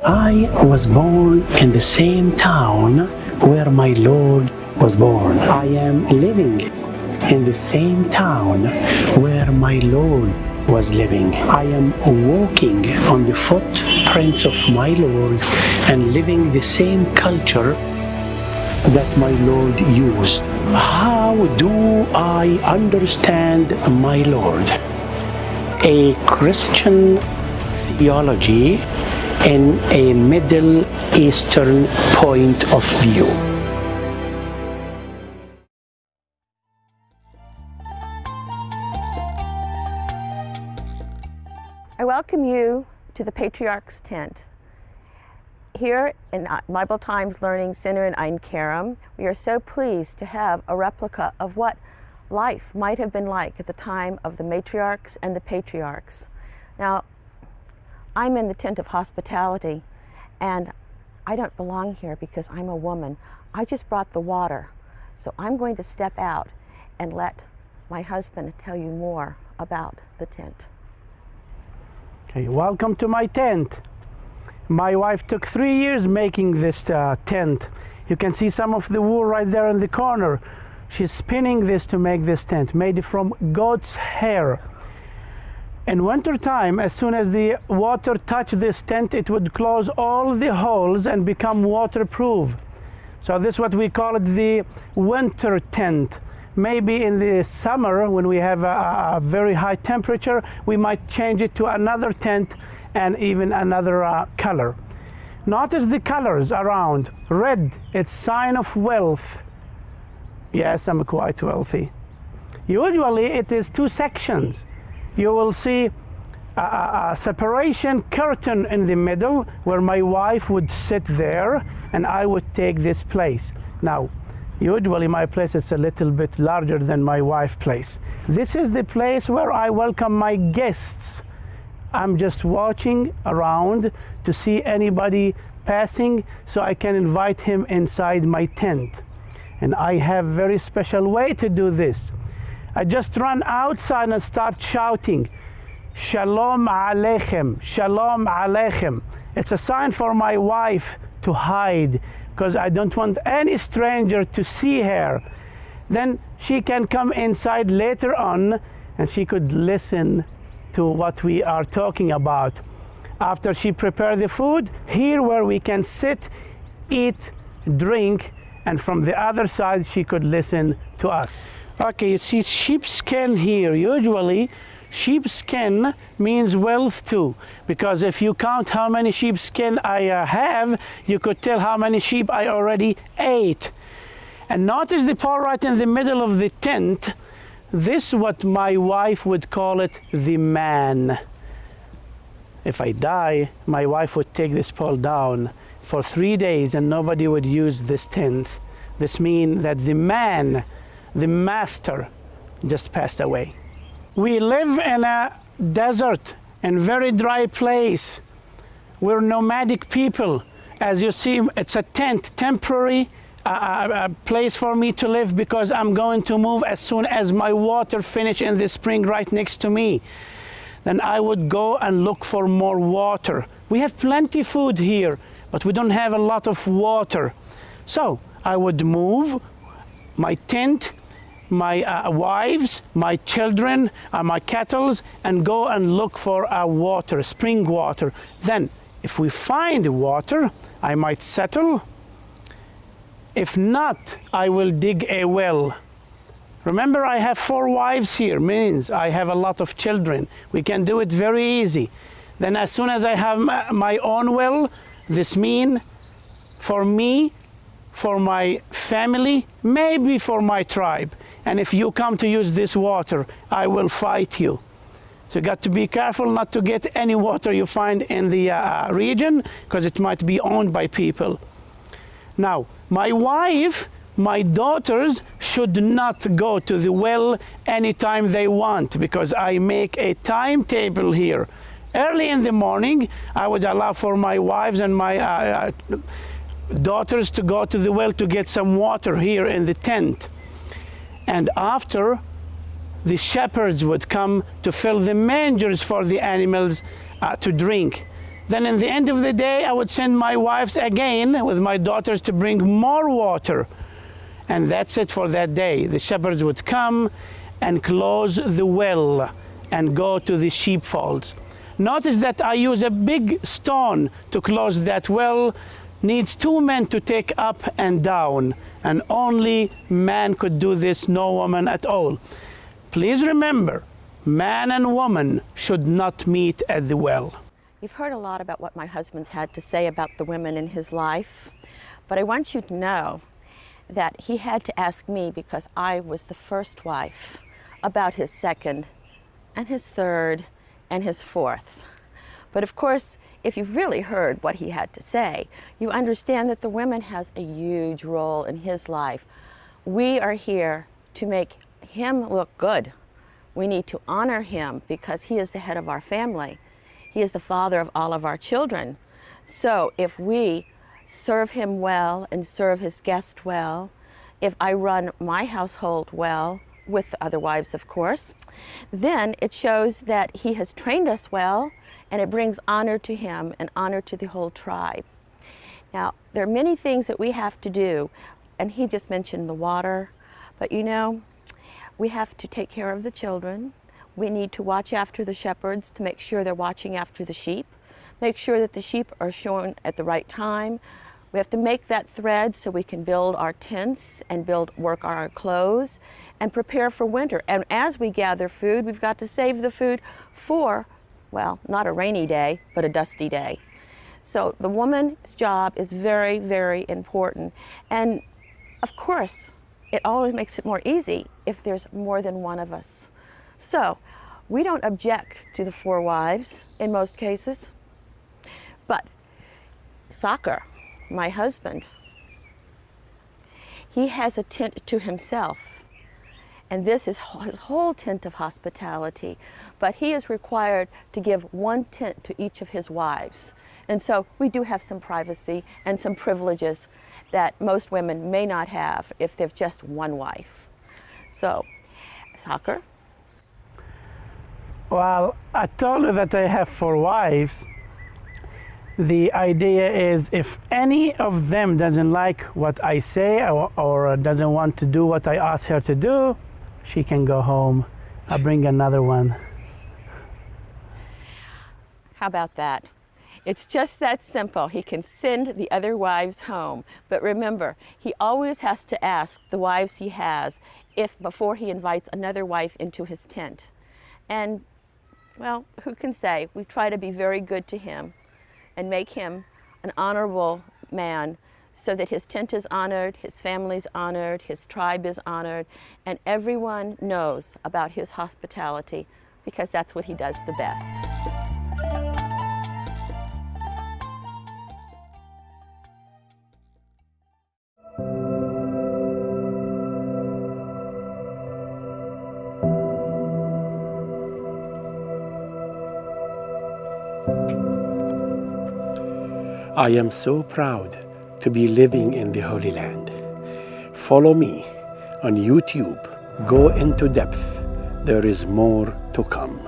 I was born in the same town where my Lord was born. I am living in the same town where my Lord was living. I am walking on the footprints of my Lord and living the same culture that my Lord used. How do I understand my Lord? A Christian theology in a Middle Eastern point of view. I welcome you to the Patriarchs Tent. Here in Bible Times Learning Center in Ein Kerem, we are so pleased to have a replica of what life might have been like at the time of the matriarchs and the patriarchs. Now, I'm in the tent of hospitality, and I don't belong here because I'm a woman. I just brought the water, so I'm going to step out and let my husband tell you more about the tent. Okay, welcome to my tent. My wife took 3 years making this tent. You can see some of the wool right there in the corner. She's spinning this to make this tent, made from goat's hair. In winter time, as soon as the water touched this tent, it would close all the holes and become waterproof. So this is what we call it, the winter tent. Maybe in the summer, when we have a very high temperature, we might change it to another tent and even another color. Notice the colors around. Red, it's sign of wealth. Yes, I'm quite wealthy. Usually it is 2 sections. You will see a separation curtain in the middle where my wife would sit there and I would take this place. Now, usually my place is a little bit larger than my wife's place. This is the place where I welcome my guests. I'm just watching around to see anybody passing so I can invite him inside my tent. And I have a very special way to do this. I just run outside and start shouting, Shalom Aleichem, Shalom Aleichem. It's a sign for my wife to hide, because I don't want any stranger to see her. Then she can come inside later on and she could listen to what we are talking about. After she prepared the food, here where we can sit, eat, drink, and from the other side she could listen to us. Okay, you see sheepskin here. Usually sheepskin means wealth too, because if you count how many sheepskin I have, you could tell how many sheep I already ate. And notice the part right in the middle of the tent. This is what my wife would call it, the man. If I die, my wife would take this pole down for 3 days and nobody would use this tent. This means that the man, the master, just passed away. We live in a desert and very dry place. We're nomadic people. As you see, it's a tent, temporary a place for me to live, because I'm going to move as soon as my water finish in the spring right next to me. Then I would go and look for more water. We have plenty of food here, but we don't have a lot of water. So I would move my tent, my wives, my children, my cattle, and go and look for water, spring water. Then if we find water, I might settle. If not, I will dig a well. Remember, I have 4 wives here, means I have a lot of children. We can do it very easy. Then as soon as I have my own well, this means for me, for my family, maybe for my tribe. And if you come to use this water, I will fight you. So you got to be careful not to get any water you find in the region, because it might be owned by people. Now, my wife, my daughters should not go to the well anytime they want, because I make a timetable here. Early in the morning, I would allow for my wives and my daughters to go to the well to get some water here in the tent. And after, the shepherds would come to fill the mangers for the animals to drink. Then in the end of the day, I would send my wives again with my daughters to bring more water. And that's it for that day. The shepherds would come and close the well and go to the sheepfolds. Notice that I use a big stone to close that well. Needs 2 men to take up and down, and only man could do this, no woman at all. Please remember, man and woman should not meet at the well. You've heard a lot about what my husband's had to say about the women in his life, but I want you to know that he had to ask me, because I was the first wife, about his second and his third and his fourth. But of course, if you've really heard what he had to say, you understand that the woman has a huge role in his life. We are here to make him look good. We need to honor him because he is the head of our family. He is the father of all of our children. So if we serve him well and serve his guest well, if I run my household well, with the other wives of course, then it shows that he has trained us well, and it brings honor to him and honor to the whole tribe. Now, there are many things that we have to do, and he just mentioned the water, but you know, we have to take care of the children. We need to watch after the shepherds to make sure they're watching after the sheep, make sure that the sheep are shown at the right time. We have to make that thread so we can build our tents and work on our clothes and prepare for winter. And as we gather food, we've got to save the food for, well, not a rainy day, but a dusty day. So the woman's job is very, very important. And of course, it always makes it more easy if there's more than one of us. So we don't object to the 4 wives in most cases, but Soccer, my husband, he has a tent to himself, and this is his whole tent of hospitality, but he is required to give 1 tent to each of his wives. And so we do have some privacy and some privileges that most women may not have if they've just 1 wife. So, Soccer? Well, I told you that I have 4 wives. The idea is if any of them doesn't like what I say or doesn't want to do what I ask her to do, she can go home. I'll bring another one. How about that? It's just that simple. He can send the other wives home. But remember, he always has to ask the wives he has before he invites another wife into his tent. And, well, who can say? We try to be very good to him and make him an honorable man so that his tent is honored, his family's honored, his tribe is honored, and everyone knows about his hospitality because that's what he does the best. I am so proud to be living in the Holy Land. Follow me on YouTube. Go into depth. There is more to come.